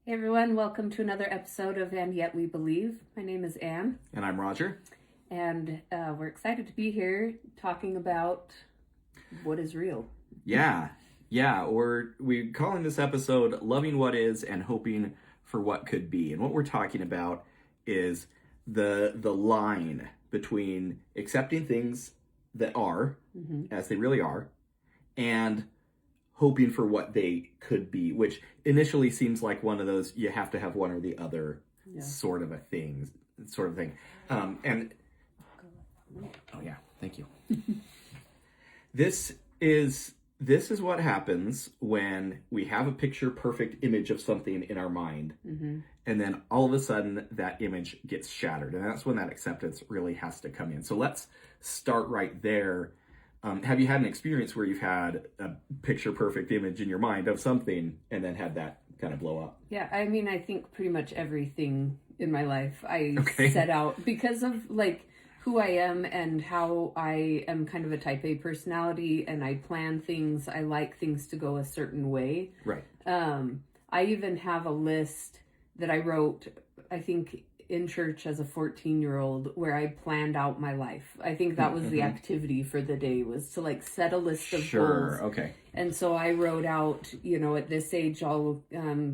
Hey everyone, welcome to another episode of And Yet We Believe. My name is Anne. And I'm Roger. And we're excited to be here talking about what is real. Yeah. We're calling this episode Loving What Is and Hoping for What Could Be. And what we're talking about is the line between accepting things that are, as they really are, and hoping for what they could be, which initially seems like one of those you have to have one or the other sort of thing. And oh yeah, thank you. This is what happens when we have a picture perfect image of something in our mind, and then all of a sudden that image gets shattered, and that's when that acceptance really has to come in. So let's start right there. Have you had an experience where you've had a picture perfect image in your mind of something and then had that kind of blow up? Yeah, I mean, I think pretty much everything in my life I set out because of like who I am and how I am kind of a type A personality, and I plan things. I like things to go a certain way. Right. I even have a list that I wrote, I think, in church as a 14-year-old where I planned out my life. I think that was the activity for the day, was to like set a list of goals. Okay. And so I wrote out, at this age, I'll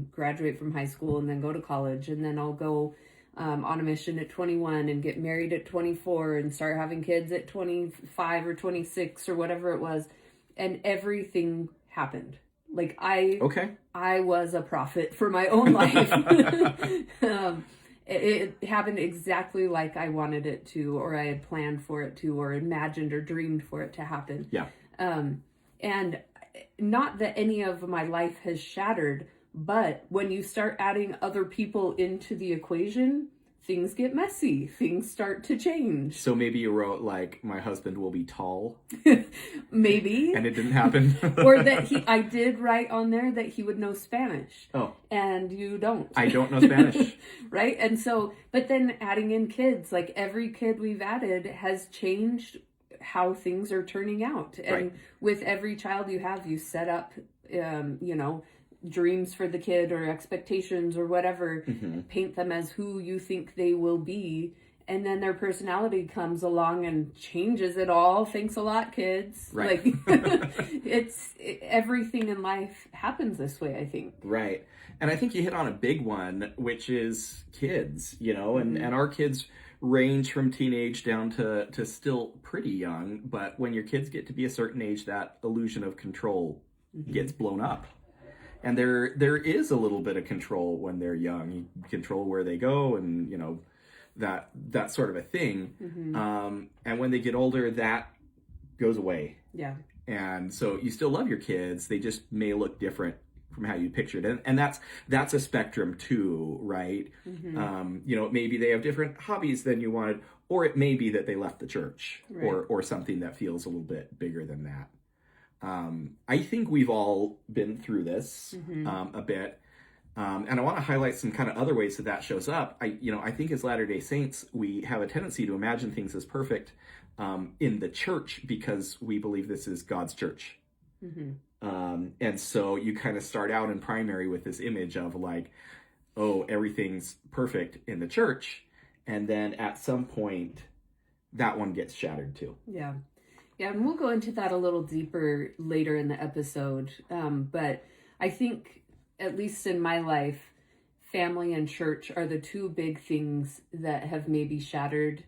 graduate from high school and then go to college, and then I'll go on a mission at 21 and get married at 24 and start having kids at 25 or 26 or whatever it was. And everything happened. Like I was a prophet for my own life. It happened exactly like I wanted it to, or I had planned for it to, or imagined or dreamed for it to happen. Yeah. And not that any of my life has shattered, but when you start adding other people into the equation, things get messy. Things start to change. So maybe you wrote like, my husband will be tall. Maybe. And it didn't happen. Or that I did write on there that he would know Spanish. Oh. And you don't. I don't know Spanish. Right? And so, but then adding in kids, like every kid we've added has changed how things are turning out. And with every child you have, you set up, dreams for the kid or expectations or whatever, paint them as who you think they will be, and then their personality comes along and changes it all. Thanks a lot, kids. Right. Like everything in life happens this way, I think. Right. And I think you hit on a big one, which is kids, and our kids range from teenage down to still pretty young, but when your kids get to be a certain age, that illusion of control gets blown up. And there is a little bit of control when they're young. You control where they go and, that sort of a thing. And when they get older, that goes away. Yeah. And so you still love your kids. They just may look different from how you pictured it. And that's a spectrum too, right? Maybe they have different hobbies than you wanted, or it may be that they left the church, or something that feels a little bit bigger than that. I think we've all been through this a bit, and I want to highlight some kind of other ways that shows up. I think as Latter-day Saints, we have a tendency to imagine things as perfect in the church because we believe this is God's church. And so you kind of start out in primary with this image of like, oh, everything's perfect in the church, and then at some point that one gets shattered too. Yeah. Yeah, and we'll go into that a little deeper later in the episode. But I think, at least in my life, family and church are the two big things that have maybe shattered,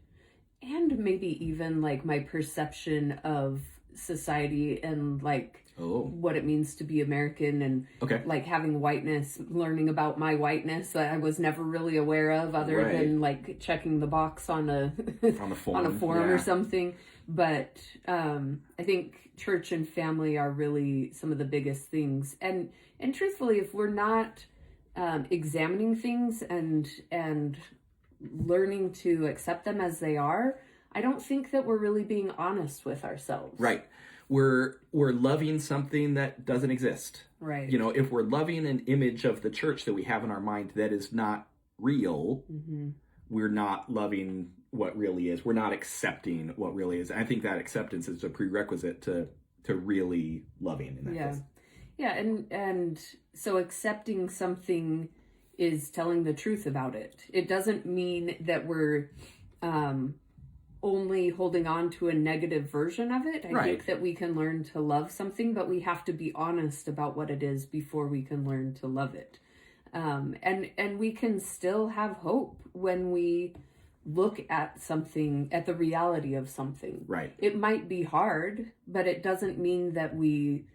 and maybe even like my perception of society and like what it means to be American, and like having whiteness, learning about my whiteness that I was never really aware of other than like checking the box on a form or something. But I think church and family are really some of the biggest things. And truthfully, if we're not examining things and learning to accept them as they are, I don't think that we're really being honest with ourselves. Right. We're loving something that doesn't exist. Right. If we're loving an image of the church that we have in our mind that is not real, we're not loving what really is. We're not accepting what really is. I think that acceptance is a prerequisite to really loving in that case. Yeah, and so accepting something is telling the truth about it. It doesn't mean that we're only holding on to a negative version of it. I think that we can learn to love something, but we have to be honest about what it is before we can learn to love it. And we can still have hope when we look at something, at the reality of something. Right. It might be hard, but it doesn't mean that we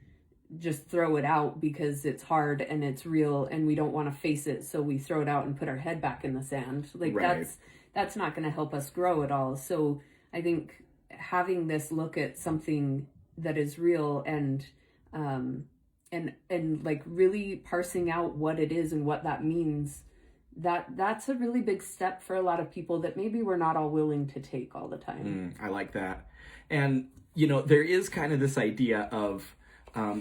just throw it out because it's hard and it's real and we don't want to face it, so we throw it out and put our head back in the sand. Like that's not going to help us grow at all. So I think having this look at something that is real and like really parsing out what it is and what that means, that's a really big step for a lot of people that maybe we're not all willing to take all the time. I like that. And there is kind of this idea of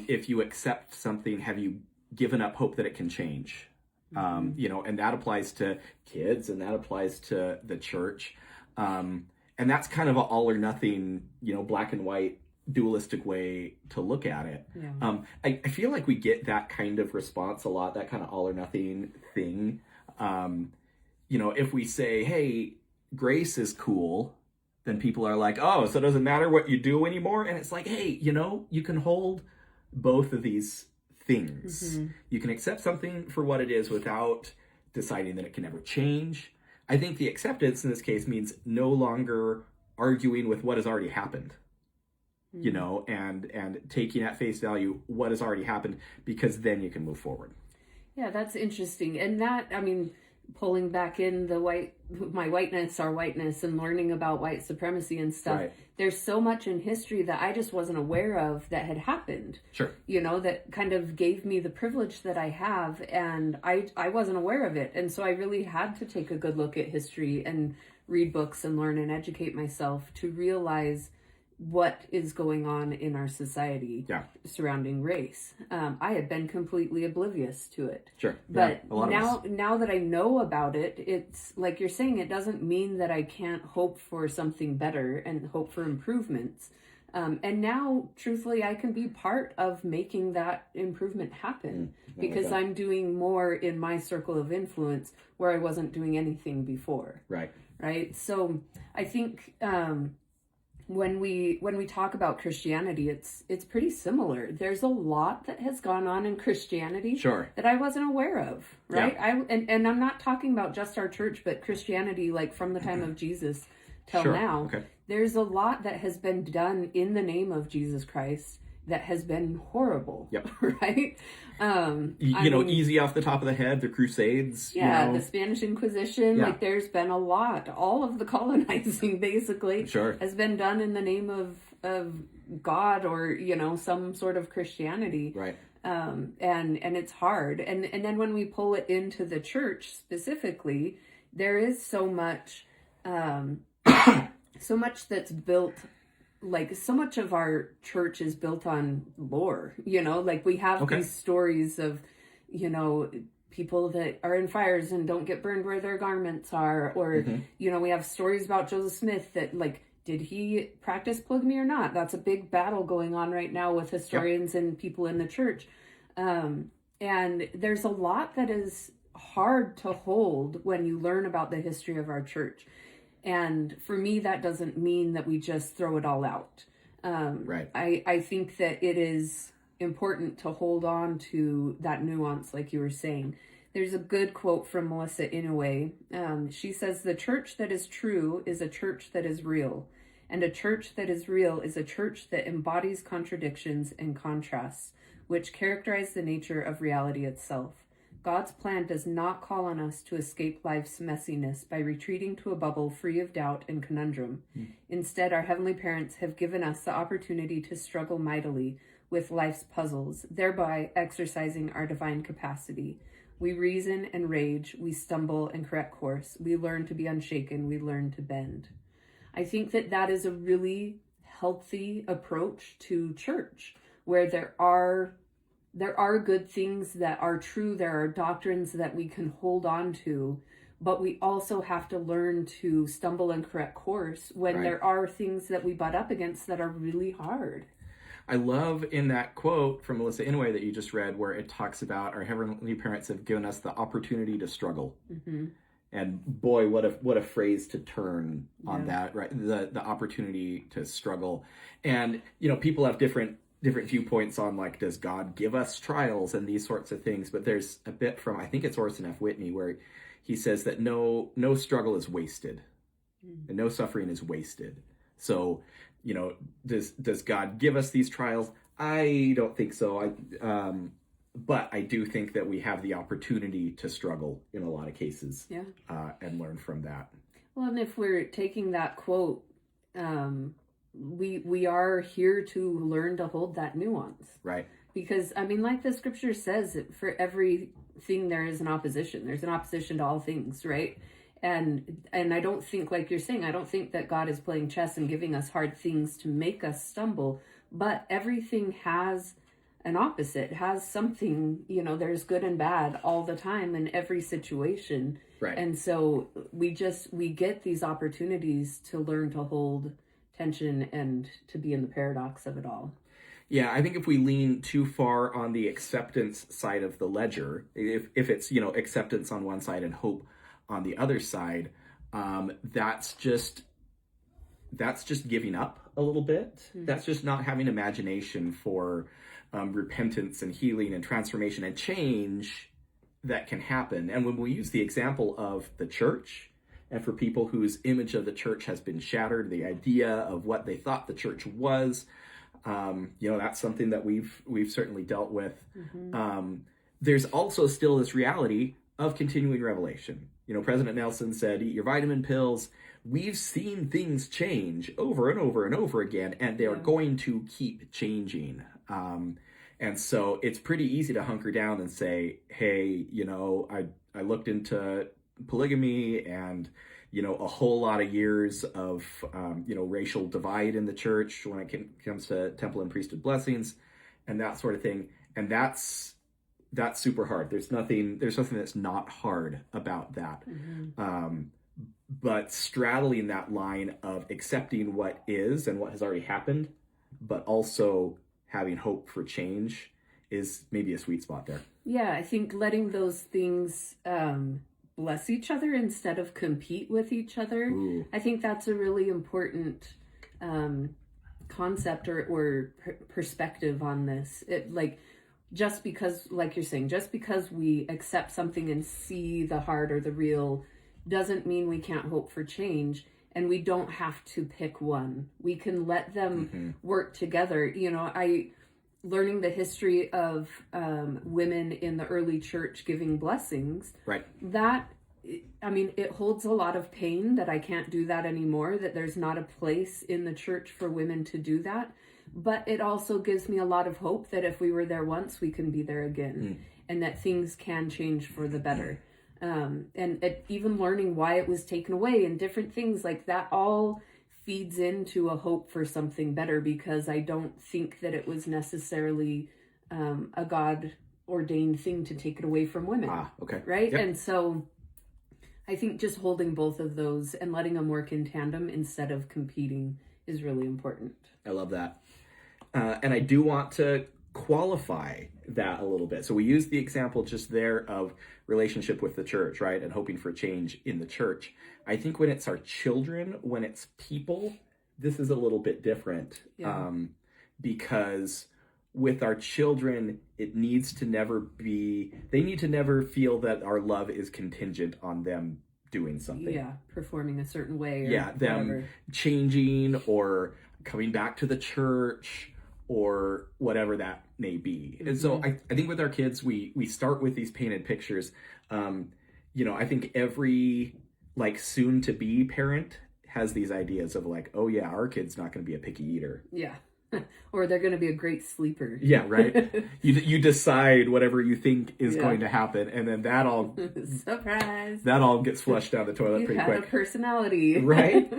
if you accept something, have you given up hope that it can change? And that applies to kids and that applies to the church. And that's kind of an all or nothing, black and white dualistic way to look at it. Yeah. I feel like we get that kind of response a lot, that kind of all or nothing thing. If we say, hey, grace is cool, then people are like, oh, so it doesn't matter what you do anymore. And it's like, hey, you can hold both of these things. You can accept something for what it is without deciding that it can never change. I think the acceptance in this case means no longer arguing with what has already happened, and taking at face value what has already happened, because then you can move forward. Yeah, that's interesting. And that, pulling back in my whiteness, our whiteness, and learning about white supremacy and stuff, there's so much in history that I just wasn't aware of that had happened. Sure. That kind of gave me the privilege that I have, and I wasn't aware of it. And so I really had to take a good look at history and read books and learn and educate myself to realize what is going on in our society surrounding race. I had been completely oblivious to it. Sure. But now that I know about it, it's like you're saying, it doesn't mean that I can't hope for something better and hope for improvements. And now, truthfully, I can be part of making that improvement happen because I'm doing more in my circle of influence where I wasn't doing anything before. Right. So I think, when we talk about Christianity, it's pretty similar. There's a lot that has gone on in Christianity that I wasn't aware of, right? Yeah. And I'm not talking about just our church, but Christianity, like from the time of Jesus till now. Okay. There's a lot that has been done in the name of Jesus Christ that has been horrible, right? Easy off the top of the head, the Crusades. Yeah, the Spanish Inquisition. Yeah. Like, there's been a lot. All of the colonizing, basically, has been done in the name of God or, some sort of Christianity. Right. And it's hard. And then when we pull it into the church specifically, there is so much that's built. Like, so much of our church is built on lore, like we have these stories of, people that are in fires and don't get burned where their garments are, or, we have stories about Joseph Smith that, like, did he practice polygamy or not? That's a big battle going on right now with historians and people in the church. And there's a lot that is hard to hold when you learn about the history of our church. And for me, that doesn't mean that we just throw it all out. I think that it is important to hold on to that nuance, like you were saying. There's a good quote from Melissa Inouye. She says, "The church that is true is a church that is real. And a church that is real is a church that embodies contradictions and contrasts, which characterize the nature of reality itself. God's plan does not call on us to escape life's messiness by retreating to a bubble free of doubt and conundrum. Instead, our heavenly parents have given us the opportunity to struggle mightily with life's puzzles, thereby exercising our divine capacity. We reason and rage, we stumble and correct course, we learn to be unshaken, we learn to bend." I think that is a really healthy approach to church, where there are good things that are true. There are doctrines that we can hold on to, but we also have to learn to stumble and correct course when there are things that we butt up against that are really hard. I love in that quote from Melissa Inouye that you just read, where it talks about our heavenly parents have given us the opportunity to struggle. Mm-hmm. And boy, what a phrase to turn on Yeah. that, right? The opportunity to struggle. And, you know, people have different viewpoints on, like, does God give us trials and these sorts of things? But there's a bit from, I think it's Orson F. Whitney, where he says that no struggle is wasted, and no suffering is wasted. So, you know, does God give us these trials? I don't think so. But I do think that we have the opportunity to struggle in a lot of cases, Yeah. And learn from that. Well, and if we're taking that quote, we are here to learn to hold that nuance. Right. Because, I mean, like the scripture says, for everything there is an opposition. There's an opposition to all things, right? And I don't think, like you're saying, I don't think that God is playing chess and giving us hard things to make us stumble, but everything has an opposite, has something, you know, there's good and bad all the time in every situation. Right. And so we get these opportunities to learn to hold tension and to be in the paradox of it all. Yeah, I think if we lean too far on the acceptance side of the ledger, if it's, you know, acceptance on one side and hope on the other side, that's just giving up a little bit. Mm-hmm. That's just not having imagination for repentance and healing and transformation and change that can happen. And when we use the example of the church, and for people whose image of the church has been shattered, the idea of what they thought the church was, you know, that's something that we've certainly dealt with. Mm-hmm. There's also still this reality of continuing revelation. You know, President Nelson said, "Eat your vitamin pills." We've seen things change over and over and over again, and they're going to keep changing. And so it's pretty easy to hunker down and say, hey, you know, I looked into polygamy and, you know, a whole lot of years of, you know, racial divide in the church when it comes to temple and priesthood blessings and that sort of thing. And that's super hard. There's nothing that's not hard about that. Mm-hmm. But straddling that line of accepting what is and what has already happened, but also having hope for change is maybe a sweet spot there. Yeah, I think letting those things bless each other instead of compete with each other. Ooh. I think that's a really important concept or perspective on this. It, like, just because, like you're saying, just because we accept something and see the hard or the real doesn't mean we can't hope for change. And we don't have to pick one. We can let them work together. You know, learning the history of women in the early church giving blessings. Right. That, I mean, it holds a lot of pain that I can't do that anymore, that there's not a place in the church for women to do that. But it also gives me a lot of hope that if we were there once, we can be there again. And that things can change for the better. And even learning why it was taken away and different things like that all feeds into a hope for something better, because I don't think that it was necessarily a God ordained thing to take it away from women. Okay. Right. Yep. And so I think just holding both of those and letting them work in tandem instead of competing is really important. I love that. And I do want to qualify that a little bit. So we use the example just there of relationship with the church, right? And hoping for change in the church. I think when it's our children, when it's people, this is a little bit different. Yeah. Because with our children, they need to never feel that our love is contingent on them doing something. Yeah, performing a certain way. Or them whatever. Changing or coming back to the church or whatever that may be. Mm-hmm. And so I think with our kids, we start with these painted pictures. You know, I think every like soon to be parent has these ideas of like, oh yeah, our kid's not going to be a picky eater. Yeah. Or they're going to be a great sleeper. Yeah, right. You decide whatever you think is going to happen, and then that all surprise. That all gets flushed down the toilet pretty quick. You have a personality, right?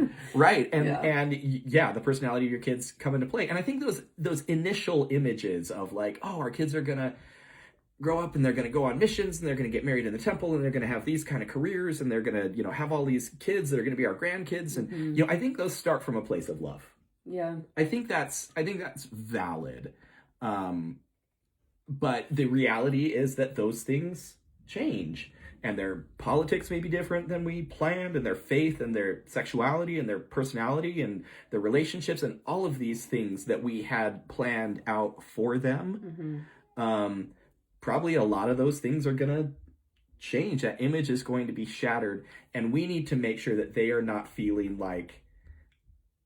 And the personality of your kids come into play. And I think those initial images of like, oh, our kids are gonna grow up and they're gonna go on missions and they're gonna get married in the temple and they're gonna have these kind of careers and they're gonna have all these kids that are gonna be our grandkids, and I think those start from a place of love. Yeah. I think that's valid. But the reality is that those things change, and their politics may be different than we planned, and their faith and their sexuality and their personality and their relationships and all of these things that we had planned out for them. Probably a lot of those things are going to change. That image is going to be shattered, and we need to make sure that they are not feeling like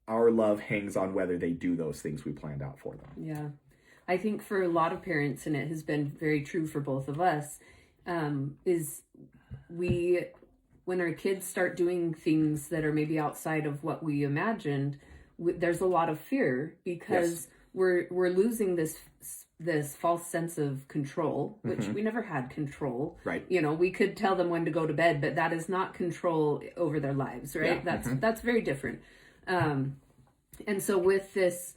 our love hangs on whether they do those things we planned out for them. Yeah. I think for a lot of parents, and it has been very true for both of us, is when our kids start doing things that are maybe outside of what we imagined, there's a lot of fear because we're losing this false sense of control, which we never had control. Right. You know, we could tell them when to go to bed, but that is not control over their lives, right? Yeah. That's very different. And so with this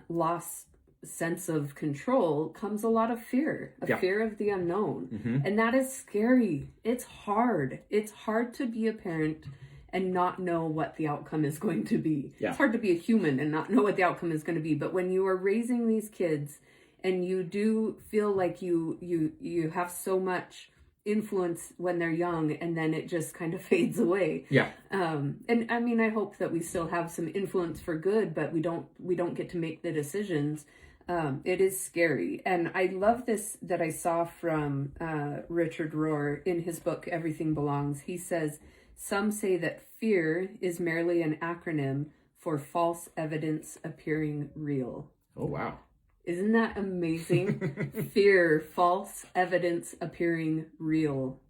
lost sense of control comes a lot of fear, fear of the unknown. And that is scary. It's hard. It's hard to be a parent and not know what the outcome is going to be. Yeah. It's hard to be a human and not know what the outcome is going to be. But when you are raising these kids and you do feel like you have so much influence when they're young and then it just kind of fades away. Yeah. And I mean, I hope that we still have some influence for good, but we don't get to make the decisions. It is scary. And I love this that I saw from Richard Rohr in his book, Everything Belongs. He says, some say that fear is merely an acronym for false evidence appearing real. Oh, wow. Isn't that amazing? Fear, false evidence appearing real.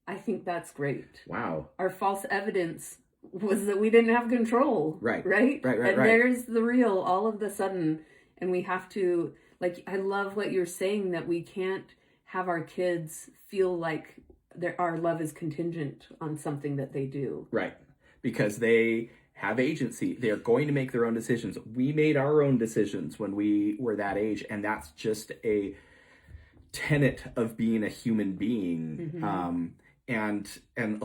I think that's great. Wow. Our false evidence was that we didn't have control. Right. Right? Right. And there's the real all of the sudden. And we have to, like, I love what you're saying, that we can't have our kids feel like our love is contingent on something that they do. Right. Because they have agency. They're going to make their own decisions. We made our own decisions when we were that age, and that's just a tenet of being a human being. And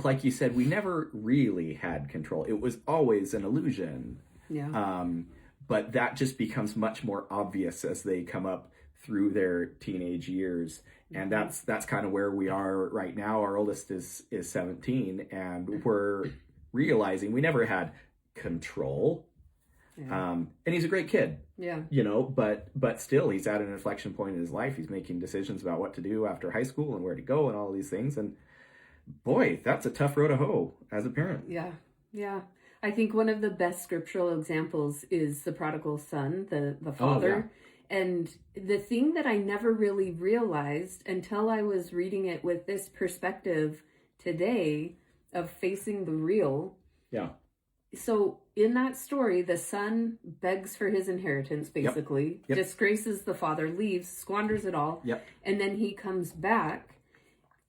like you said, we never really had control. It was always an illusion. Yeah. But that just becomes much more obvious as they come up through their teenage years. And that's kind of where we are right now. Our oldest is 17, and we're realizing we never had control. And he's a great kid. Yeah. You know, but still he's at an inflection point in his life. He's making decisions about what to do after high school and where to go and all these things. And boy, that's a tough row to hoe as a parent. Yeah. Yeah. I think one of the best scriptural examples is the prodigal son, the father. Oh, yeah. And the thing that I never really realized until I was reading it with this perspective today of facing the real. Yeah. So in that story, the son begs for his inheritance, basically, Yep. disgraces the father, leaves, squanders it all. Yep. And then he comes back.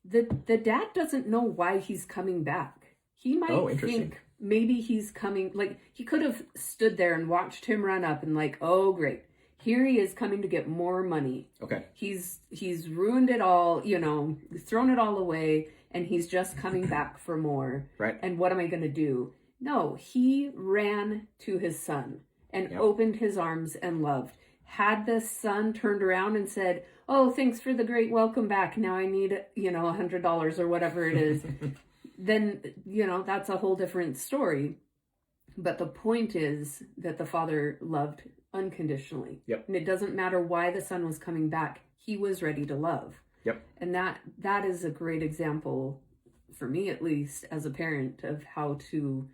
The dad doesn't know why he's coming back. He might think maybe he's coming, like, he could have stood there and watched him run up and like, oh, great. Here he is coming to get more money. Okay. He's ruined it all, you know, thrown it all away, and he's just coming back for more. Right. And what am I going to do? No, he ran to his son and opened his arms and loved. Had the son turned around and said, oh, thanks for the great welcome back. Now I need, you know, $100 or whatever it is. Then, you know, that's a whole different story. But the point is that the father loved unconditionally. Yep. And it doesn't matter why the son was coming back. He was ready to love. Yep. And that is a great example, for me at least, as a parent, of how to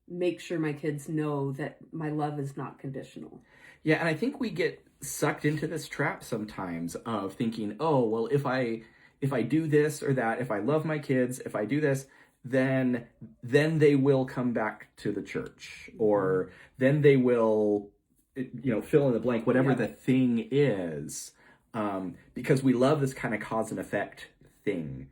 make sure my kids know that my love is not conditional. Yeah, and I think we get sucked into this trap sometimes of thinking, oh, well, if I do this or that, if I love my kids, if I do this, then they will come back to the church, or then they will, you know, fill in the blank, whatever the thing is, because we love this kind of cause and effect thing.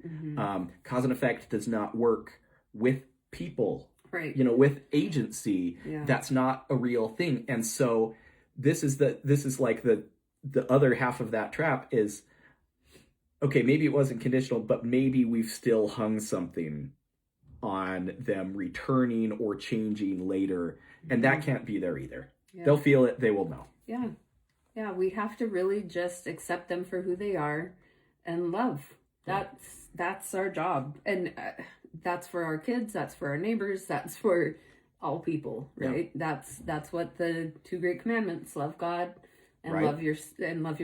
Cause and effect does not work with people, right? You know, with agency. That's not a real thing. And so this is like the other half of that trap is, okay, maybe it wasn't conditional, but maybe we've still hung something on them returning or changing later, and that can't be there either. Yeah. They'll feel it. They will know. Yeah. Yeah. We have to really just accept them for who they are and love. That's our job. And that's for our kids. That's for our neighbors. That's for all people, right? Yeah. That's what the two great commandments: love God and right. love your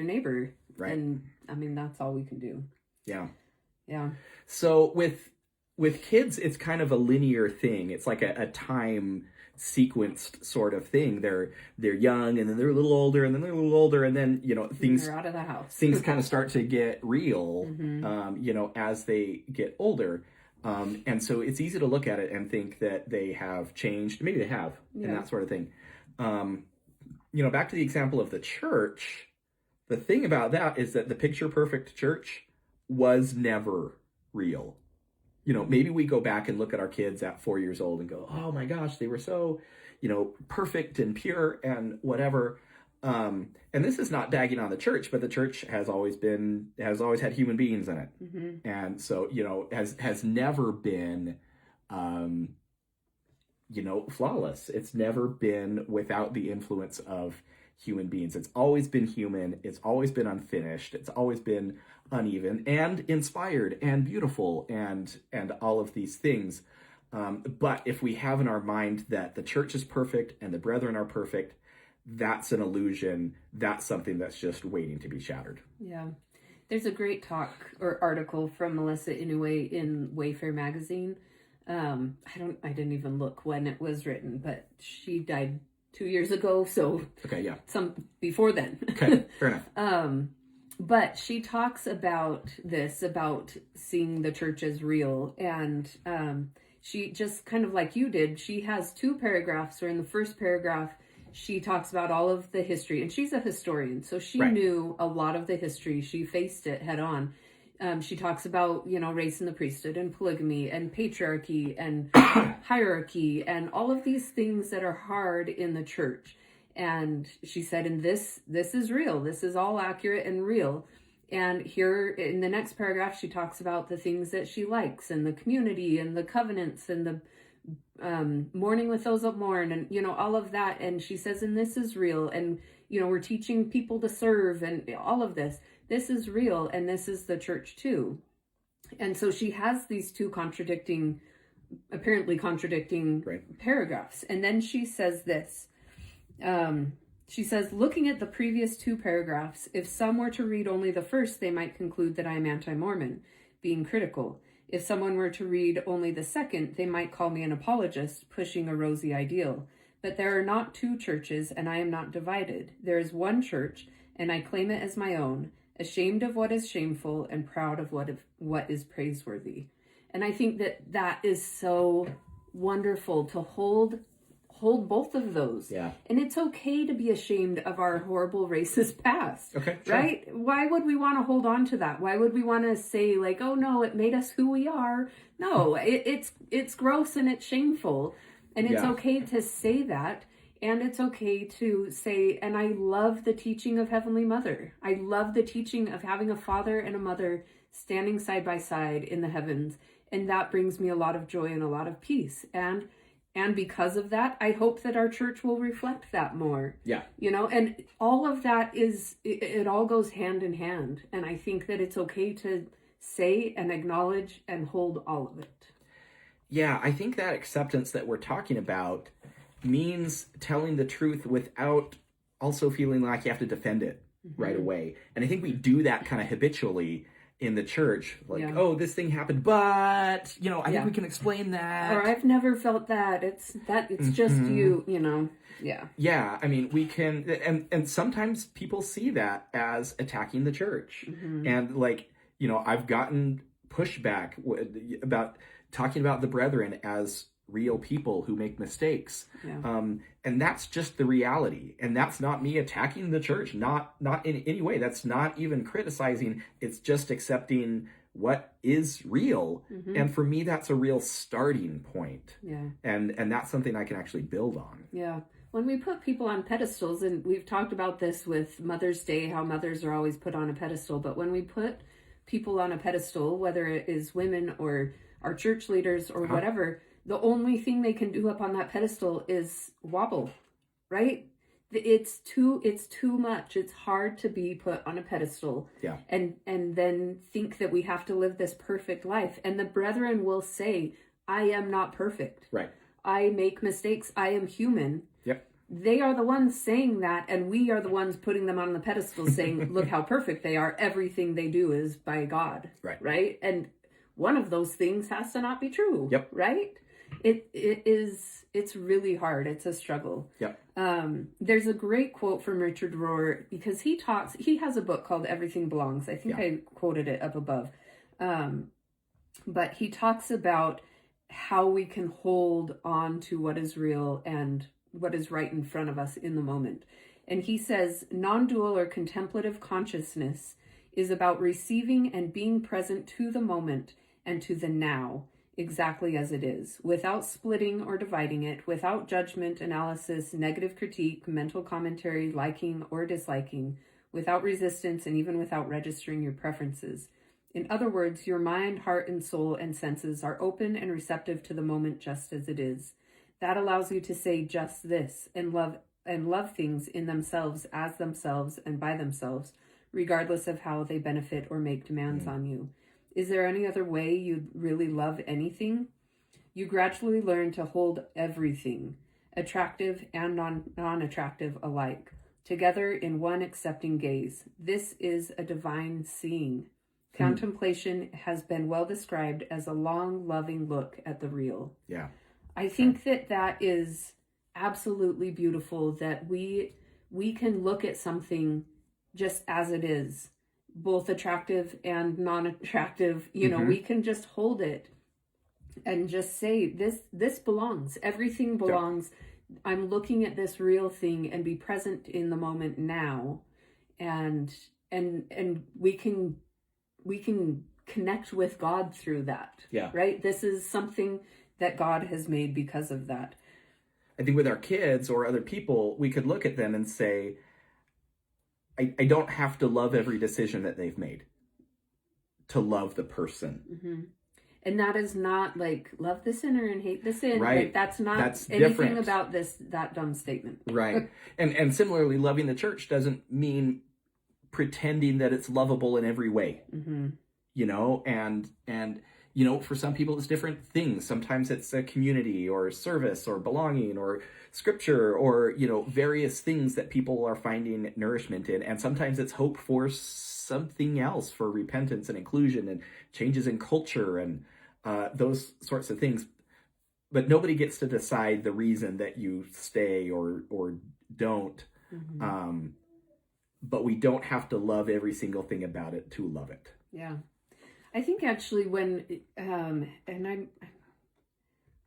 neighbor. Right. And I mean, that's all we can do. Yeah. Yeah. So with kids, it's kind of a linear thing. It's like a time sequenced sort of thing. They're young, and then they're a little older, and then they're a little older, and then things are out of the house. Things kind of start to get real, as they get older. And so it's easy to look at it and think that they have changed. Maybe they have, and that sort of thing. Back to the example of the church. The thing about that is that the picture perfect church was never real. Maybe we go back and look at our kids at 4 years old and go, oh my gosh, they were so, perfect and pure and whatever. And this is not bagging on the church, but the church has always had human beings in it. Mm-hmm. And so, has never been, flawless. It's never been without the influence of human beings. It's always been human. It's always been unfinished. It's always been uneven and inspired and beautiful and all of these things. But if we have in our mind that the church is perfect and the brethren are perfect, that's an illusion. That's something that's just waiting to be shattered. Yeah. There's a great talk or article from Melissa Inouye in Wayfair magazine. I didn't even look when it was written, but she died 2 years ago. So okay, yeah. Some before then. Okay, fair enough. But she talks about seeing the church as real. And she just kind of like you did, she has 2 paragraphs where in the first paragraph, she talks about all of the history. And she's a historian, so she knew a lot of the history. She faced it head on. She talks about, race in the priesthood and polygamy and patriarchy and hierarchy and all of these things that are hard in the church. And she said, and this is real. This is all accurate and real. And here in the next paragraph, she talks about the things that she likes and the community and the covenants and the mourning with those that mourn and, all of that. And she says, and this is real. And, we're teaching people to serve and all of this. This is real. And this is the church too. And so she has these 2 apparently contradicting paragraphs. And then she says this. She says, looking at the previous 2 paragraphs, if some were to read only the first, they might conclude that I am anti-Mormon, being critical. If someone were to read only the second, they might call me an apologist, pushing a rosy ideal. But there are not 2 churches, and I am not divided. There is one church, and I claim it as my own, ashamed of what is shameful and proud of what is praiseworthy. And I think that is so wonderful to hold both of those. Yeah. And it's okay to be ashamed of our horrible racist past. Okay. Sure. Right? Why would we want to hold on to that? Why would we want to say like, oh no, it made us who we are? No, it's gross and it's shameful. And it's okay to say that. And it's okay to say, and I love the teaching of Heavenly Mother. I love the teaching of having a father and a mother standing side by side in the heavens. And that brings me a lot of joy and a lot of peace. And because of that, I hope that our church will reflect that more. Yeah. And all of that it all goes hand in hand. And I think that it's okay to say and acknowledge and hold all of it. Yeah, I think that acceptance that we're talking about means telling the truth without also feeling like you have to defend it right away. And I think we do that kind of habitually in the church, like, oh, this thing happened, but I think we can explain that. Or I've never felt that. It's just you. Yeah. Yeah, I mean, we can, and sometimes people see that as attacking the church. And I've gotten pushback about talking about the brethren as real people who make mistakes. Yeah. And that's just the reality. And that's not me attacking the church, not in any way. That's not even criticizing. It's just accepting what is real. And for me, that's a real starting point. Yeah. And that's something I can actually build on. Yeah. When we put people on pedestals, and we've talked about this with Mother's Day, how mothers are always put on a pedestal, but when we put people on a pedestal, whether it is women or our church leaders or whatever, the only thing they can do up on that pedestal is wobble, right? it's too much. It's hard to be put on a pedestal, Yeah. and then think that we have to live this perfect life. And the brethren will say, I am not perfect. Right. I make mistakes. I am human. Yep. They are the ones saying that, and we are the ones putting them on the pedestal saying, look how perfect they are. Everything they do is by God. Right. Right? And one of those things has to not be true. Yep. Right? It's really hard. It's a struggle. Yep. There's a great quote from Richard Rohr, because he has a book called Everything Belongs. I think I quoted it up above. But he talks about how we can hold on to what is real and what is right in front of us in the moment. And he says, non-dual or contemplative consciousness is about receiving and being present to the moment and to the now, exactly as it is, without splitting or dividing it, without judgment, analysis, negative critique, mental commentary, liking or disliking, without resistance, and even without registering your preferences. In other words, your mind, heart, and soul and senses are open and receptive to the moment just as it is. That allows you to say just this and love things in themselves, as themselves, and by themselves, regardless of how they benefit or make demands on you. Is there any other way you'd really love anything? You gradually learn to hold everything, attractive and non-attractive alike, together in one accepting gaze. This is a divine seeing. Contemplation has been well described as a long, loving look at the real. Yeah. I think that is absolutely beautiful, that we can look at something just as it is, both attractive and non-attractive. You know, we can just hold it and just say, this belongs. Everything belongs. Yeah. I'm looking at this real thing, and be present in the moment now. And we can connect with God through that. Yeah. Right? This is something that God has made because of that. I think with our kids or other people, we could look at them and say, I don't have to love every decision that they've made to love the person. Mm-hmm. And that is not like love the sinner and hate the sin. Right. Like, that's not anything different about that dumb statement. Right. And similarly, loving the church doesn't mean pretending that it's lovable in every way. Mm-hmm. You know, and you know, for some people it's different things. Sometimes it's a community or service or belonging or scripture or, you know, various things that people are finding nourishment in. And sometimes it's hope for something else, for repentance and inclusion and changes in culture and those sorts of things. But nobody gets to decide the reason that you stay or don't. Mm-hmm. But we don't have to love every single thing about it to love it. Yeah. I think actually when, and I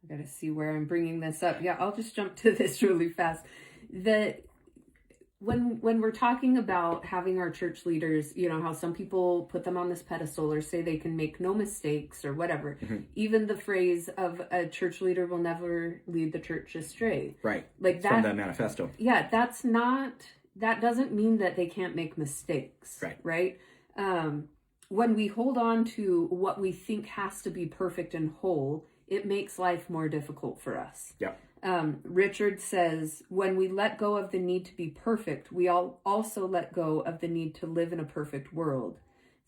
gotta see where I'm bringing this up. Yeah, I'll just jump to this really fast. That when we're talking about having our church leaders, you know, how some people put them on this pedestal or say they can make no mistakes or whatever. Mm-hmm. Even the phrase of a church leader will never lead the church astray. Right. Like that. From the manifesto. Yeah, that doesn't mean that they can't make mistakes. Right. Right? When we hold on to what we think has to be perfect and whole, it makes life more difficult for us. Yeah. Richard says, when we let go of the need to be perfect, we also let go of the need to live in a perfect world.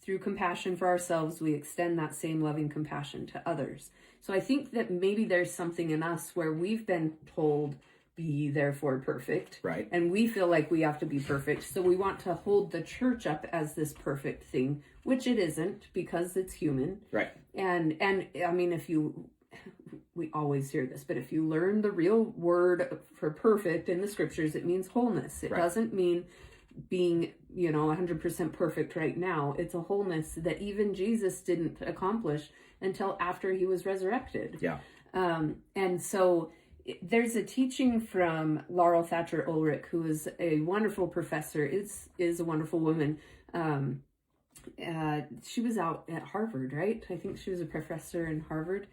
Through compassion for ourselves, we extend that same loving compassion to others. So I think that maybe there's something in us where we've been told, be therefore perfect. Right. And we feel like we have to be perfect. So we want to hold the church up as this perfect thing, which it isn't, because it's human. Right. And I mean, we always hear this, but if you learn the real word for perfect in the scriptures, it means wholeness. It doesn't mean being, 100% perfect right now. It's a wholeness that even Jesus didn't accomplish until after he was resurrected. Yeah. And so there's a teaching from Laurel Thatcher Ulrich, who is a wonderful professor, is a wonderful woman. She was out at Harvard, right? I think she was a professor in Harvard.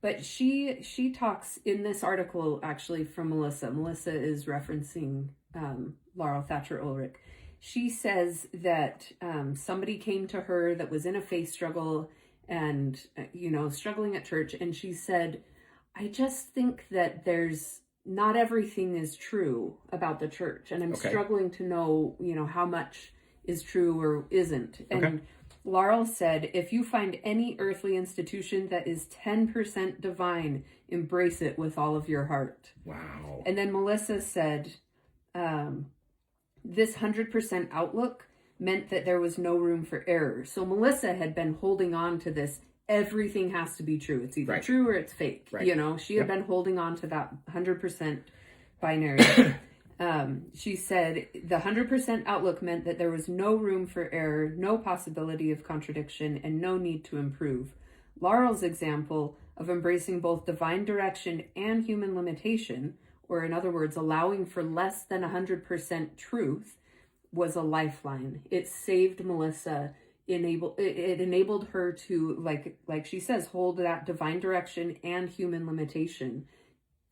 But she talks in this article, actually, from Melissa. Melissa is referencing Laurel Thatcher Ulrich. She says that somebody came to her that was in a faith struggle and, struggling at church. And she said, I just think that there's not everything is true about the church, and I'm Okay. struggling to know, how much is true or isn't. And Okay. Laurel said, if you find any earthly institution that is 10% divine, embrace it with all of your heart. Wow. And then Melissa said, this 100% outlook meant that there was no room for error. So Melissa had been holding on to this, everything has to be true. It's either Right. true or it's fake. Right. She had been holding on to that 100% binary. She said the 100% outlook meant that there was no room for error, no possibility of contradiction, and no need to improve. Laurel's example of embracing both divine direction and human limitation, or in other words, allowing for less than 100% truth, was a lifeline. It saved Melissa. It enabled her to, like she says, hold that divine direction and human limitation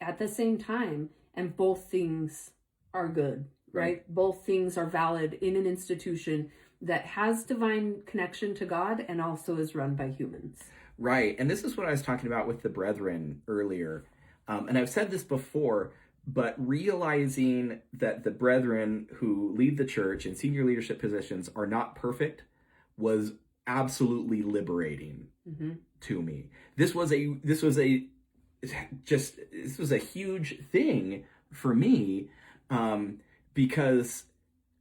at the same time, and both things are good, right? Both things are valid in an institution that has divine connection to God and also is run by humans. Right. And this is what I was talking about with the brethren earlier. And I've said this before, but realizing that the brethren who lead the church in senior leadership positions are not perfect was absolutely liberating to me. This was a huge thing for me, because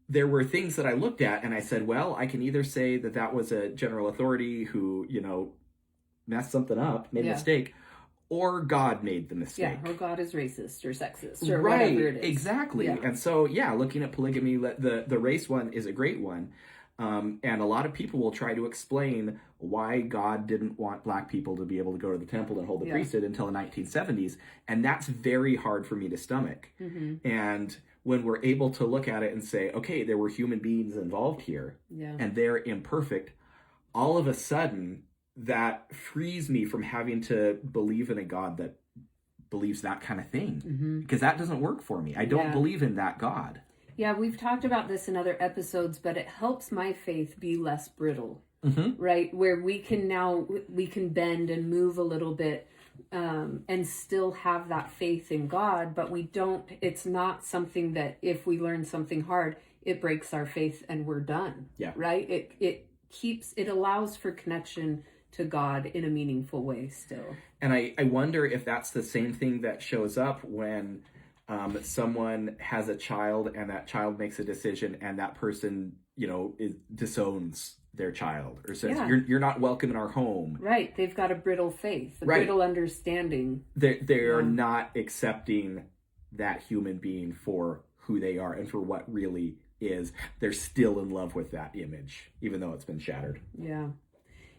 there were things that I looked at and I said, well, I can either say that was a general authority who, messed something up, made a mistake, or God made the mistake. Yeah, or God is racist or sexist or whatever it is. Exactly. Yeah. And so, looking at polygamy, the race one is a great one. And a lot of people will try to explain why God didn't want black people to be able to go to the temple and hold the priesthood until the 1970s. And that's very hard for me to stomach. And when we're able to look at it and say, okay, there were human beings involved here and they're imperfect, all of a sudden that frees me from having to believe in a God that believes that kind of thing. Because that doesn't work for me. I don't believe in that God. Yeah, we've talked about this in other episodes, but it helps my faith be less brittle, right? Where we can bend and move a little bit, and still have that faith in God, but it's not something that if we learn something hard, it breaks our faith and we're done. Yeah. Right? It allows for connection to God in a meaningful way still. And I wonder if that's the same thing that shows up when someone has a child and that child makes a decision and that person, disowns their child or says, you're not welcome in our home. Right. They've got a brittle faith, a brittle understanding. They are not accepting that human being for who they are and for what really is. They're still in love with that image, even though it's been shattered. Yeah.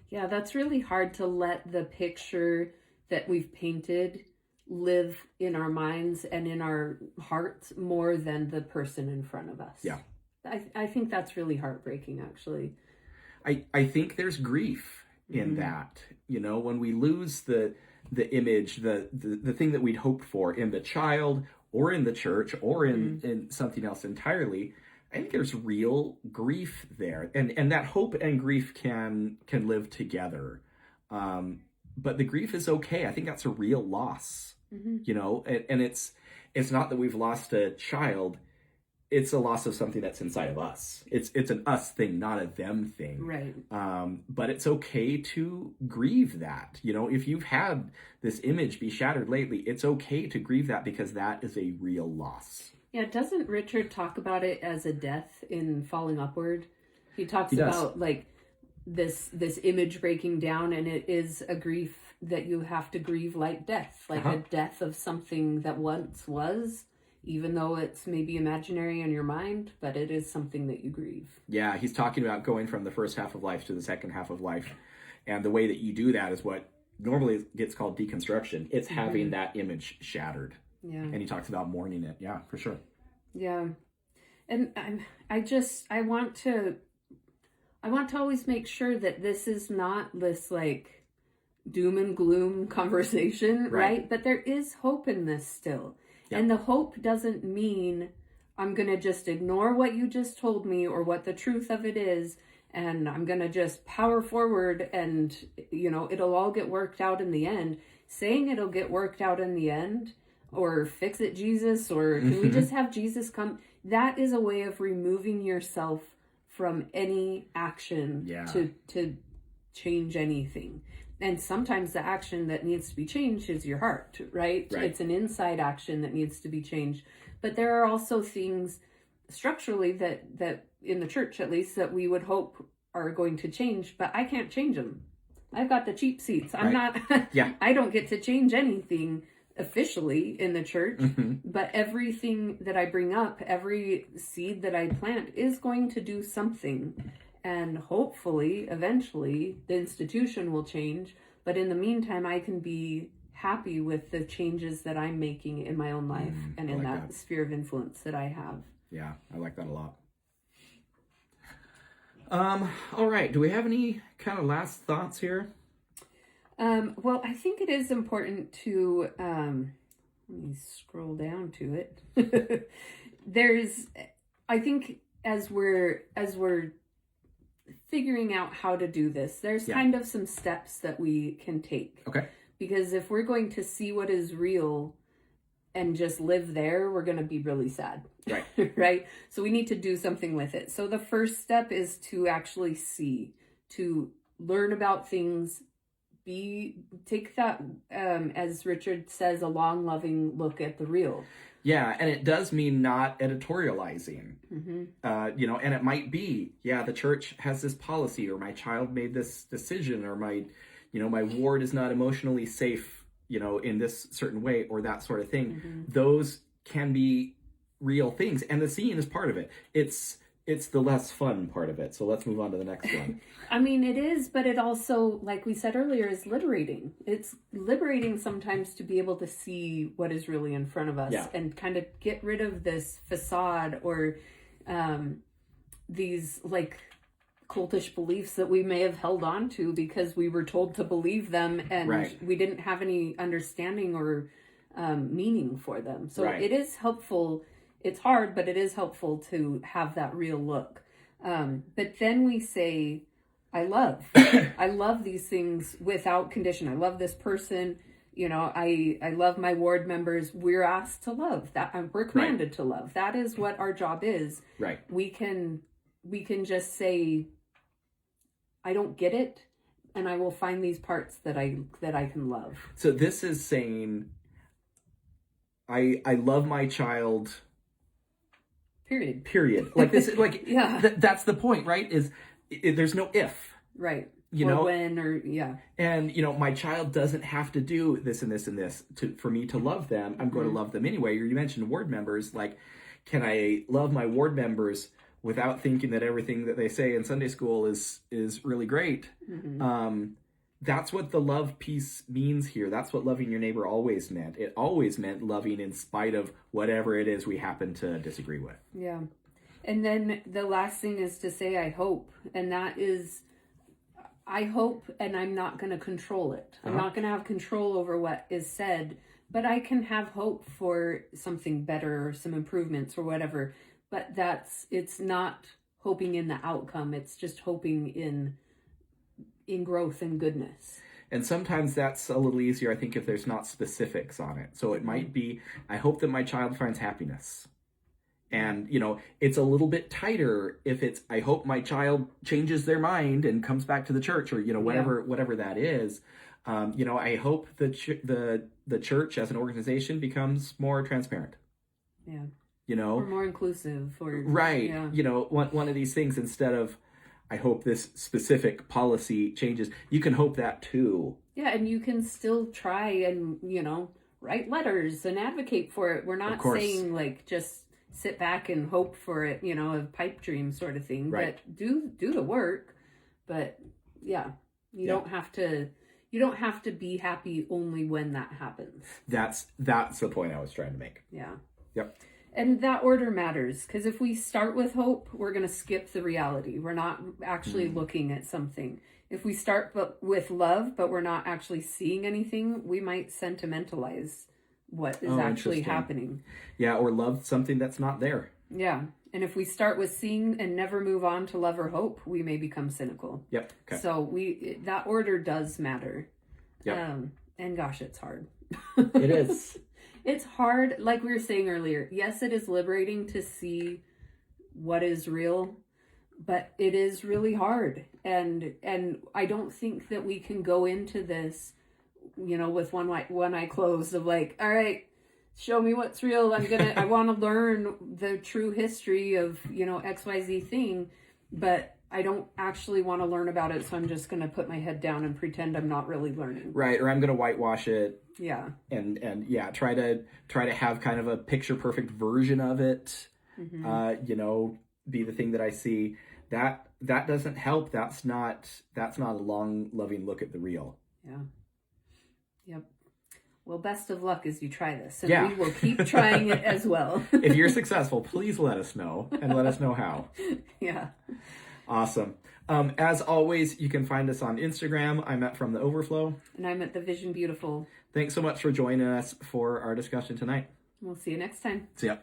Yeah, that's really hard to let the picture that we've painted live in our minds and in our hearts more than the person in front of us. Yeah. I think that's really heartbreaking, actually. I think there's grief in that, when we lose the image, the thing that we'd hoped for in the child or in the church or in something else entirely. I think there's real grief there, and that hope and grief can live together. But the grief is okay. I think that's a real loss, and it's not that we've lost a child. It's a loss of something that's inside of us. It's an us thing, not a them thing. Right. But it's okay to grieve that. If you've had this image be shattered lately, it's okay to grieve that because that is a real loss. Yeah, doesn't Richard talk about it as a death in Falling Upward? He talks about this image breaking down, and it is a grief that you have to grieve like death, like a death of something that once was, even though it's maybe imaginary in your mind, but it is something that you grieve. Yeah, he's talking about going from the first half of life to the second half of life. And the way that you do that is what normally gets called deconstruction. It's having that image shattered. Yeah. And he talks about mourning it. Yeah, for sure. Yeah. And I want to always make sure that this is not this like doom and gloom conversation, right? But there is hope in this still. Yep. And the hope doesn't mean I'm going to just ignore what you just told me or what the truth of it is, and I'm going to just power forward and, it'll all get worked out in the end. Saying it'll get worked out in the end or fix it Jesus, or can we just have Jesus come? That is a way of removing yourself from any action to change anything. And sometimes the action that needs to be changed is your heart, right? It's an inside action that needs to be changed. But there are also things structurally that in the church, at least, that we would hope are going to change, but I can't change them. I've got the cheap seats. I'm not, I don't get to change anything officially in the church, but everything that I bring up, every seed that I plant is going to do something. And hopefully, eventually, the institution will change. But in the meantime, I can be happy with the changes that I'm making in my own life and in that sphere of influence that I have. Yeah, I like that a lot. All right. Do we have any kind of last thoughts here? Well, I think it is important to, let me scroll down to it. I think as we're figuring out how to do this, there's kind of some steps that we can take. Okay. Because if we're going to see what is real and just live there, we're going to be really sad. Right. Right? So we need to do something with it. So the first step is to actually see, to learn about things, take that, as Richard says, a long, loving look at the real. Yeah, and it does mean not editorializing. And it might be, the church has this policy, or my child made this decision, or my ward is not emotionally safe, in this certain way, or that sort of thing. Those can be real things, and the seeing is part of it. It's the less fun part of it. So let's move on to the next one. I mean, it is, but it also, like we said earlier, is liberating. It's liberating sometimes to be able to see what is really in front of us and kind of get rid of this facade or these like cultish beliefs that we may have held on to because we were told to believe them and we didn't have any understanding or meaning for them. So it is helpful. It's hard, but it is helpful to have that real look. But then we say, I love these things without condition. I love this person. I love my ward members. We're asked to love that. We're commanded to love. That is what our job is. Right. We can just say, I don't get it, and I will find these parts that I can love. So this is saying, I love my child. Period. Like this, like that's the point, right? There's no if, right? Or when, or And my child doesn't have to do this and this and this for me to love them. I'm going to love them anyway. You mentioned ward members. Like, can I love my ward members without thinking that everything that they say in Sunday school is really great? That's what the love piece means here. That's what loving your neighbor always meant. It always meant loving in spite of whatever it is we happen to disagree with. Yeah. And then the last thing is to say, I hope. And that is, I hope, and I'm not going to control it. I'm not going to have control over what is said, but I can have hope for something better or some improvements or whatever. But it's not hoping in the outcome. It's just hoping in growth and goodness. And sometimes that's a little easier, I think, if there's not specifics on it. So it might be, I hope that my child finds happiness. And, it's a little bit tighter if it's, I hope my child changes their mind and comes back to the church, or, whatever that is. I hope the church as an organization becomes more transparent. Yeah. Or more inclusive. One of these things, instead of, I hope this specific policy changes. You can hope that too. Yeah, and you can still try and, write letters and advocate for it. We're not saying like just sit back and hope for it, a pipe dream sort of thing. Right. But do the work. But you don't have to be happy only when that happens. That's the point I was trying to make. Yeah. Yep. And that order matters, because if we start with hope, we're going to skip the reality. We're not actually looking at something. If we start with love, but we're not actually seeing anything, we might sentimentalize what is actually happening. Yeah, or love something that's not there. Yeah. And if we start with seeing and never move on to love or hope, we may become cynical. Yep. Okay. So that order does matter. Yep. And gosh, it's hard. It is. It's hard, like we were saying earlier. Yes, it is liberating to see what is real, but it is really hard. And I don't think that we can go into this, with one eye closed of like, all right, show me what's real. I want to learn the true history of, XYZ thing, but I don't actually want to learn about it. So I'm just going to put my head down and pretend I'm not really learning. Right. Or I'm going to whitewash it. Yeah. And yeah, try to have kind of a picture perfect version of it. Mm-hmm. Be the thing that I see. That doesn't help. That's not a long, loving look at the real. Yeah. Yep. Well, best of luck as you try this. And yeah. we will keep trying it as well. If you're successful, please let us know and let us know how. Yeah. Awesome. As always, you can find us on Instagram. I'm at From the Overflow. And I'm at The Vision Beautiful. Thanks so much for joining us for our discussion tonight. We'll see you next time. See ya.